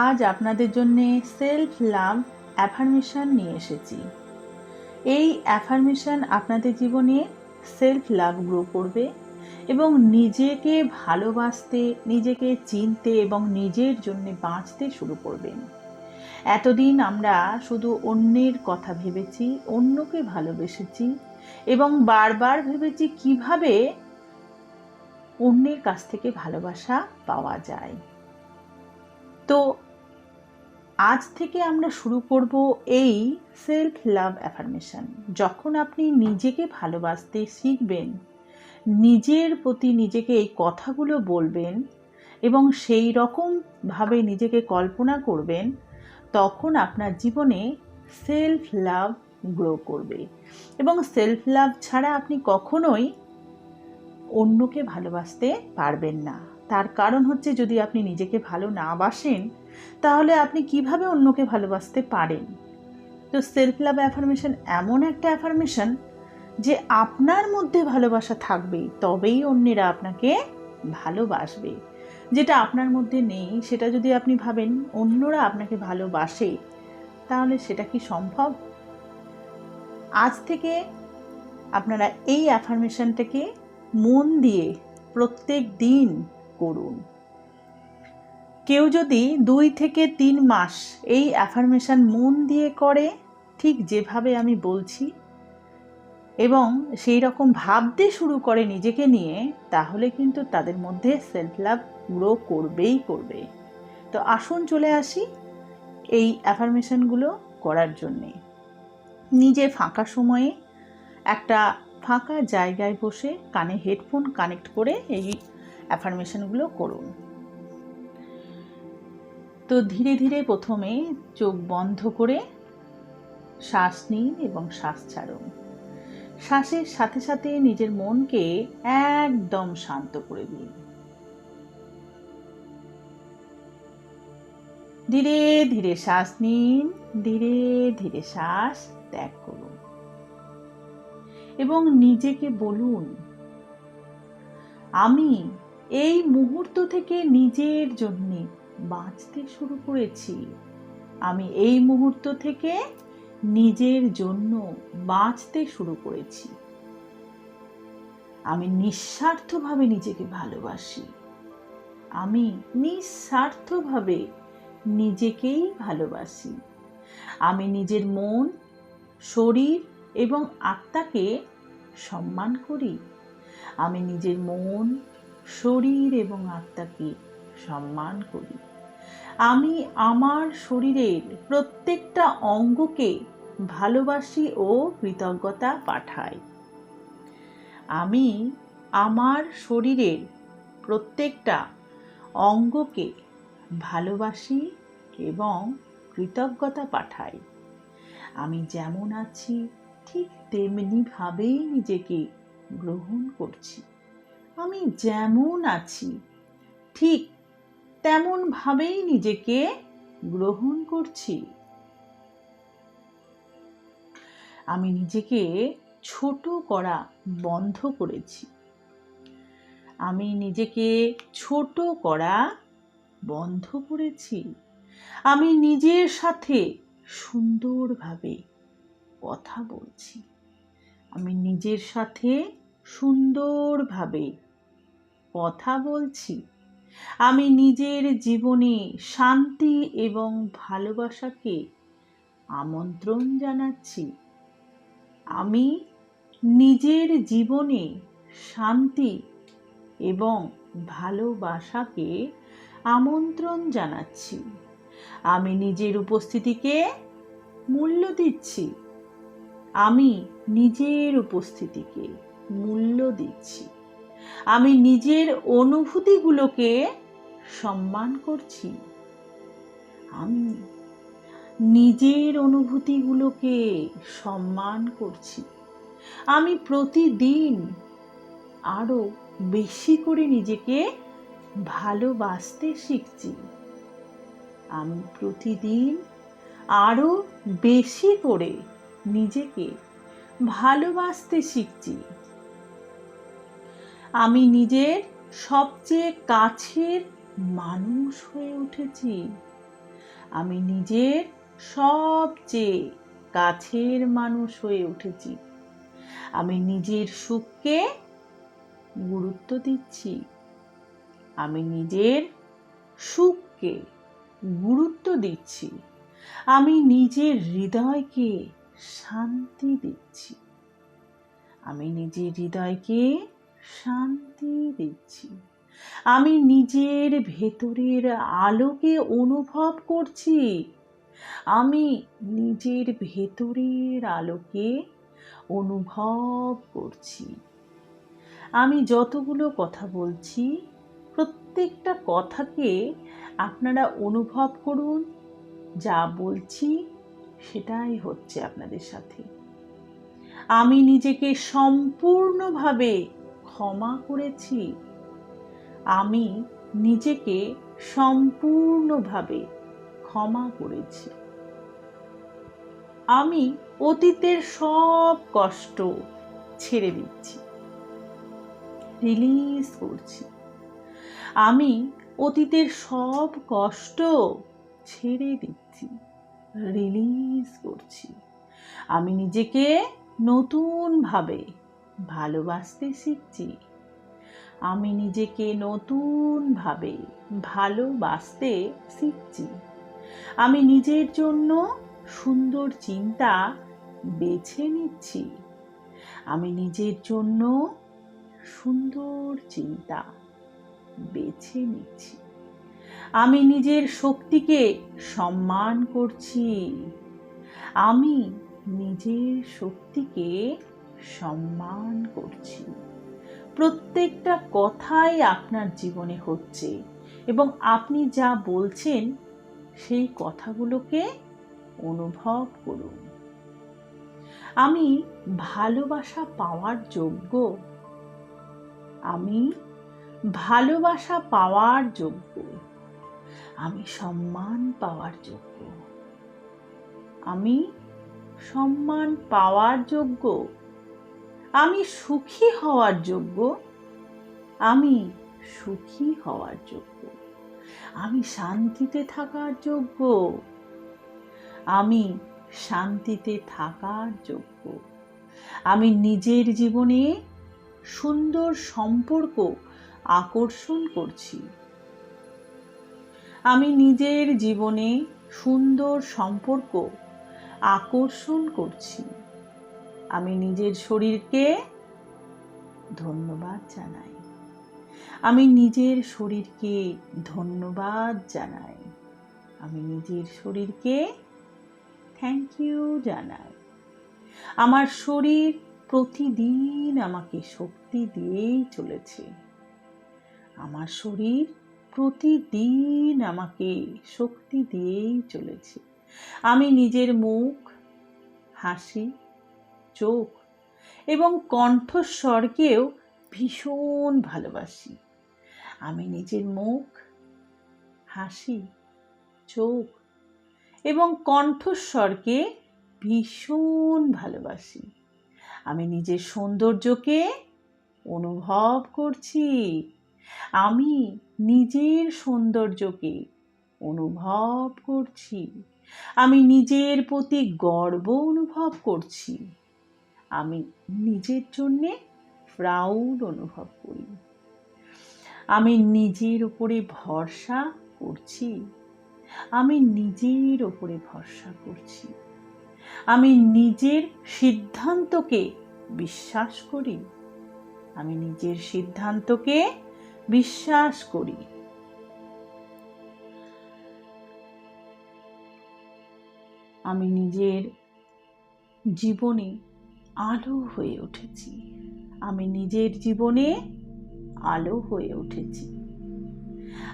আজ আপনাদের জন্য সেলফ লাভ অ্যাফার্মেশন নিয়ে এসেছি। এই অ্যাফার্মেশন আপনাদের জীবনে সেলফ লাভ গ্রো করবে এবং নিজেকে ভালোবাসতে, নিজেকে চিনতে এবং নিজের জন্য বাঁচতে শুরু করবেন। এতদিন আমরা শুধু অন্যের কথা ভেবেছি, অন্যকে ভালোবেসেছি এবং বারবার ভেবেছি কিভাবে অন্যের কাছ থেকে ভালোবাসা পাওয়া যায়। তো আজ থেকে আমরা শুরু করব এই সেলফ লাভ অ্যাফার্মেশন। যখন আপনি নিজেকে ভালোবাসতে শিখবেন, নিজের প্রতি নিজেকে এই কথাগুলো বলবেন এবং সেই রকমভাবে নিজেকে কল্পনা করবেন, তখন আপনার জীবনে সেলফ লাভ গ্রো করবে। এবং সেলফ লাভ ছাড়া আপনি কখনোই অন্যকে ভালোবাসতে পারবেন না। তার কারণ হচ্ছে, যদি আপনি নিজেকে ভালো না বাসেন, তাহলে আপনি কিভাবে অন্যকে ভালোবাসতে পারেন? তো সেলফ লাভ অ্যাফার্মেশন এমন একটা অ্যাফার্মেশন যে আপনার মধ্যে ভালোবাসা থাকবে, তবেই অন্যেরা আপনাকে ভালোবাসবে। যেটা আপনার মধ্যে নেই, সেটা যদি আপনি ভাবেন অন্যরা আপনাকে ভালোবাসে, তাহলে সেটা কি সম্ভব? আজ থেকে আপনারা এই অ্যাফার্মেশনটাকে মন দিয়ে প্রত্যেক দিন করুন। কেউ যদি 2 থেকে 3 মাস এই অ্যাফার্মেশন মন দিয়ে করে, ঠিক যেভাবে আমি বলছি, এবং সেই রকম ভাবতে শুরু করে নিজেকে নিয়ে, তাহলে কিন্তু তাদের মধ্যে সেলফ লাভ গ্রো করবেই করবে। তো আসুন চলে আসি এই অ্যাফার্মেশনগুলো করার জন্যে। নিজে ফাঁকা সময়ে একটা ফাঁকা জায়গায় বসে কানে হেডফোন কানেক্ট করে এই অ্যাফার্মেশনগুলো করুন। তো ধীরে ধীরে প্রথমে চোখ বন্ধ করে শ্বাস নিন এবং শ্বাস ছাড়ুন। শ্বাসের সাথে সাথে নিজের মনকে একদম শান্ত করে দিন। ধীরে ধীরে শ্বাস নিন, ধীরে ধীরে শ্বাস ত্যাগ করুন এবং নিজেকে বলুন, আমি এই মুহূর্ত থেকে নিজের জন্য বাঁচতে শুরু করেছি। আমি এই মুহূর্ত থেকে নিজের জন্য বাঁচতে শুরু করেছি। আমি নিঃস্বার্থভাবে নিজেকে ভালোবাসি। আমি নিঃস্বার্থভাবে নিজেকেই ভালোবাসি। আমি নিজের মন, শরীর এবং আত্মাকে সম্মান করি। আমি নিজের মন, শরীর এবং আত্মাকে সম্মান করি। আমি আমার শরীরের প্রত্যেকটা অঙ্গকে ভালোবাসি ও কৃতজ্ঞতা পাঠাই। আমি আমার শরীরের প্রত্যেকটা অঙ্গকে ভালোবাসি এবং কৃতজ্ঞতা পাঠাই। আমি যেমন আছি ঠিক তেমনিভাবেই নিজেকে গ্রহণ করছি। আমি যেমন আছি ঠিক তেমনভাবেই নিজেকে গ্রহণ করছি। আমি নিজেকে ছোট করা বন্ধ করেছি। আমি নিজেকে ছোট করা বন্ধ করেছি। আমি নিজের সাথে সুন্দরভাবে কথা বলছি। আমি নিজের সাথে সুন্দরভাবে কথা বলছি। আমি নিজের জীবনে শান্তি এবং ভালোবাসাকে আমন্ত্রণ জানাচ্ছি। আমি নিজের জীবনে শান্তি এবং ভালোবাসাকে আমন্ত্রণ জানাচ্ছি। আমি নিজের উপস্থিতিকে মূল্য দিচ্ছি। আমি নিজের উপস্থিতিকে মূল্য দিচ্ছি। আমি নিজের অনুভূতিগুলোকে সম্মান করছি। আমি নিজের অনুভূতিগুলোকে সম্মান করছি। আমি প্রতিদিন আরো বেশি করে নিজেকে ভালোবাসতে শিখছি। আমি প্রতিদিন আরো বেশি করে নিজেকে ভালোবাসতে শিখছি। আমি নিজের সবচেয়ে কাছের মানুষ হয়ে উঠেছি। আমি নিজের সবচেয়ে কাছের মানুষ হয়ে উঠেছি। আমি নিজের সুখকে গুরুত্ব দিচ্ছি। আমি নিজের সুখকে গুরুত্ব দিচ্ছি। আমি নিজের হৃদয়কে শান্তি দিচ্ছি। আমি নিজের হৃদয়কে শান্তি দিচ্ছি। আমি নিজের ভেতরের আলোকে অনুভব করছি। আমি নিজের ভেতরের আলোকে অনুভব করছি। আমি যতগুলো কথা বলছি, প্রত্যেকটা কথাকে আপনারা অনুভব করুন। যা বলছি সেটাই হচ্ছে আপনাদের সাথে। আমি নিজেকে সম্পূর্ণভাবে ক্ষমা করেছি। আমি নিজেকে সম্পূর্ণভাবে ক্ষমা করেছি। আমি অতীতের সব কষ্ট ছেড়ে দিচ্ছি, রিলিজ করছি। আমি অতীতের সব কষ্ট ছেড়ে দিচ্ছি, রিলিজ করছি। আমি নিজেকে নতুনভাবে ভালোবাসতে শিখছি। আমি নিজেকে নতুনভাবে ভালোবাসতে শিখছি। আমি নিজের জন্য সুন্দর চিন্তা বেছে নিচ্ছি। আমি নিজের জন্য সুন্দর চিন্তা বেছে নিচ্ছি। আমি নিজের শক্তিকে সম্মান করছি। আমি নিজের শক্তিকে সম্মান করছি। প্রত্যেকটা কথাই আপনার জীবনে হচ্ছে এবং আপনি যা বলছেন সেই কথাগুলোকে অনুভব করুন। আমি ভালোবাসা পাওয়ার যোগ্য। আমি ভালোবাসা পাওয়ার যোগ্য। আমি সম্মান পাওয়ার যোগ্য। আমি সম্মান পাওয়ার যোগ্য। আমি সুখী হওয়ার যোগ্য। আমি সুখী হওয়ার যোগ্য। আমি শান্তিতে থাকার যোগ্য। আমি শান্তিতে থাকার যোগ্য। আমি নিজের জীবনে সুন্দর সম্পর্ক আকর্ষণ করছি। আমি নিজের জীবনে সুন্দর সম্পর্ক আকর্ষণ করছি। আমি নিজের শরীরকে ধন্যবাদ জানাই। আমি নিজের শরীরকে ধন্যবাদ জানাই। আমি নিজের শরীরকে থ্যাংক ইউ জানাই। আমার শরীর প্রতিদিন আমাকে শক্তি দিয়েই চলেছে। আমার শরীর প্রতিদিন আমাকে শক্তি দিয়েই চলেছে। আমি নিজের মুখ, হাসি, চোখ এবং কণ্ঠস্বরকেও ভীষণ ভালোবাসি। আমি নিজের মুখ, হাসি, চোখ এবং কণ্ঠস্বরকে ভীষণ ভালোবাসি। আমি নিজের সৌন্দর্যকে অনুভব করছি। আমি নিজের সৌন্দর্যকে অনুভব করছি। আমি নিজের প্রতি গর্ব অনুভব করছি। আমি নিজের জন্যে প্রাউড অনুভব করি। আমি নিজের উপরে ভরসা করছি। আমি নিজের উপরে ভরসা করছি। আমি নিজের সিদ্ধান্তকে বিশ্বাস করি। আমি নিজের সিদ্ধান্তকে বিশ্বাস করি। আমি নিজের জীবনে আলো হয়ে উঠেছি। আমি নিজের জীবনে আলো হয়ে উঠেছি।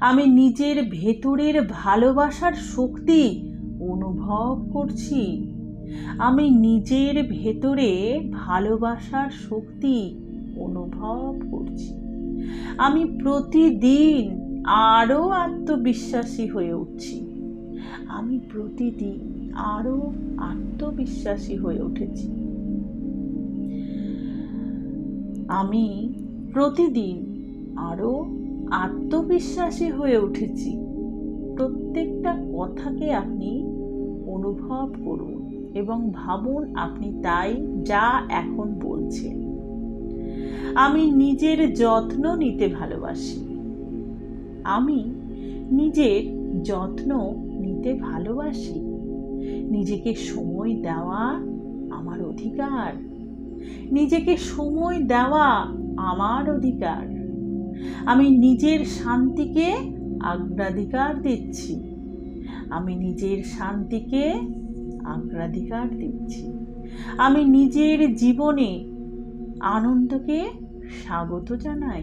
আমি নিজের ভেতরের ভালোবাসার শক্তি অনুভব করছি। আমি নিজের ভেতরে ভালোবাসার শক্তি অনুভব করছি। আমি প্রতিদিন আরো আত্মবিশ্বাসী হয়ে উঠছি। আমি প্রতিদিন আরো আত্মবিশ্বাসী হয়ে উঠেছি। আমি প্রতিদিন আরো আত্মবিশ্বাসী হয়ে উঠেছি। প্রত্যেকটা কথাকে আপনি অনুভব করুন এবং ভাবুন আপনি তাই যা এখন বলছেন। আমি নিজের যত্ন নিতে ভালোবাসি। আমি নিজের যত্ন নিতে ভালোবাসি। নিজেকে সময় দেওয়া আমার অধিকার। নিজেকে সময় দেওয়া আমার অধিকার। আমি নিজের শান্তিকে অগ্রাধিকার দিচ্ছি। আমি নিজের শান্তিকে অগ্রাধিকার দিচ্ছি। আমি নিজের জীবনে আনন্দকে স্বাগত জানাই।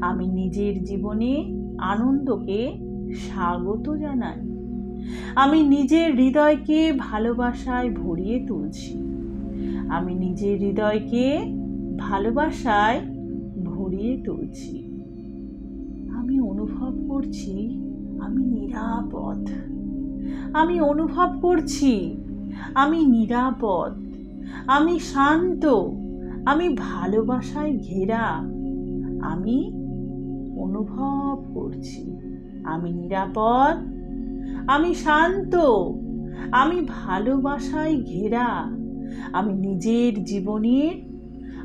আমি নিজের জীবনে আনন্দকে স্বাগত জানাই। আমি নিজের হৃদয়কে ভালোবাসায় ভরিয়ে তুলছি। আমি নিজের হৃদয়কে ভালোবাসায় ভরিয়ে তুলছি। আমি অনুভব করছি আমি নিরাপদ। আমি অনুভব করছি আমি নিরাপদ। আমি শান্ত। আমি ভালোবাসায় ঘেরা। আমি অনুভব করছি আমি নিরাপদ। আমি শান্ত। আমি ভালোবাসায় ঘেরা। আমি নিজের জীবনের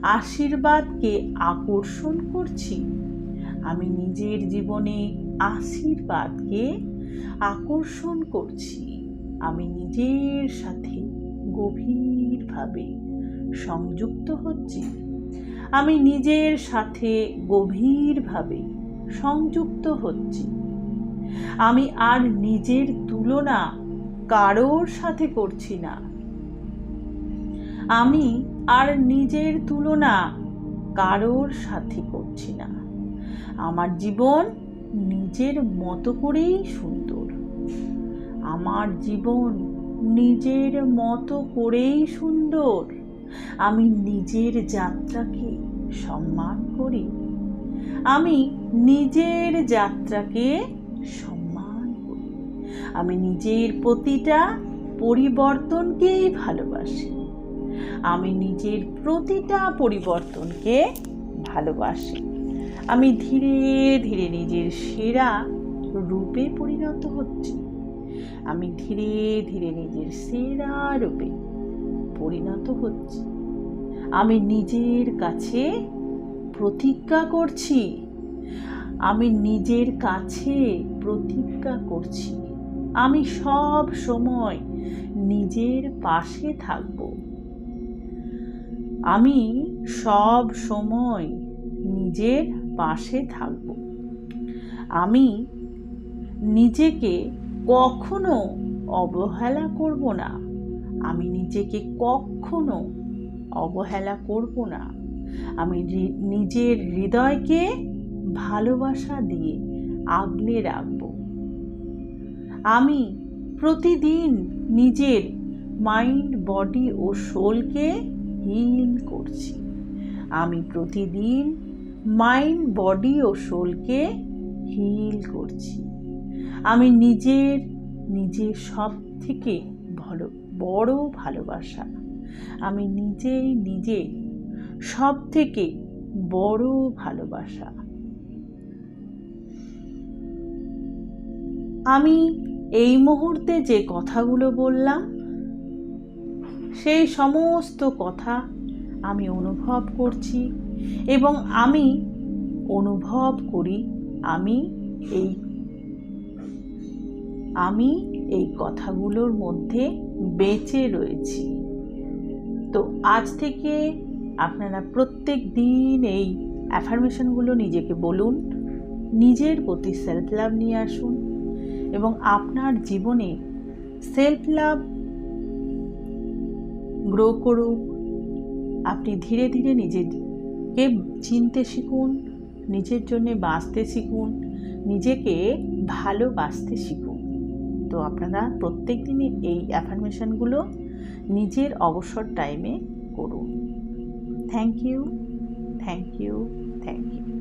আশীর্বাদকে আকর্ষণ করছি। আমি নিজের জীবনে আশীর্বাদকে আকর্ষণ করছি। আমি নিজের সাথে গভীরভাবে সংযুক্ত হচ্ছি। আমি নিজের সাথে গভীরভাবে সংযুক্ত হচ্ছি। আমি আর নিজের তুলনা কারোর সাথে করছি না। আমি আর নিজের তুলনা কারোর সাথে করছি না। আমার জীবন নিজের মতো করেই সুন্দর। আমার জীবন নিজের মতো করেই সুন্দর। আমি নিজের যাত্রাকে সম্মান করি। আমি নিজের যাত্রাকে সম্মান করি। আমি নিজের প্রতিটা পরিবর্তনকেই ভালোবাসি। আমি নিজের প্রতিটা পরিবর্তনকে ভালোবাসি। আমি ধীরে ধীরে নিজের সেরা রূপে পরিণত হচ্ছি। আমি ধীরে ধীরে নিজের সেরা রূপে পরিণত হচ্ছি। আমি নিজের কাছে প্রতিজ্ঞা করছি। আমি নিজের কাছে প্রতিজ্ঞা করছি আমি সব সময় নিজের পাশে থাকব। আমি সব সময় নিজের পাশে থাকব। আমি নিজেকে কখনো অবহেলা করব না। আমি নিজেকে কখনো অবহেলা করব না। আমি নিজের হৃদয়কে ভালোবাসা দিয়ে আগলে রাখব। আমি প্রতিদিন নিজের মাইন্ড, বডি ও সোলকে হিল করছি। আমি প্রতিদিন মাইন্ড, বডি ও সোলকে হিল করছি। আমি নিজের সব থেকে বড় ভালোবাসা। আমি নিজের সব থেকে বড় ভালোবাসা। আমি এই মুহূর্তে যে কথাগুলো বললাম সেই সমস্ত কথা আমি অনুভব করছি এবং আমি অনুভব করি আমি এই কথাগুলোর মধ্যে বেঁচে রয়েছি। তো আজ থেকে আপনারা প্রত্যেক দিন এই অ্যাফার্মেশনগুলো নিজেকে বলুন, নিজের প্রতি সেলফ লাভ নিয়ে আসুন এবং আপনার জীবনে সেলফ লাভ গ্রো করুক। আপনি ধীরে ধীরে নিজেকে চিনতে শিখুন, নিজের জন্য বাঁচতে শিখুন, নিজেকে ভালোবাসতে শিখুন। তো আপনারা প্রত্যেক দিনই এই অ্যাফার্মেশনগুলো নিজের অবসর টাইমে করুন। Thank you, thank you, thank you.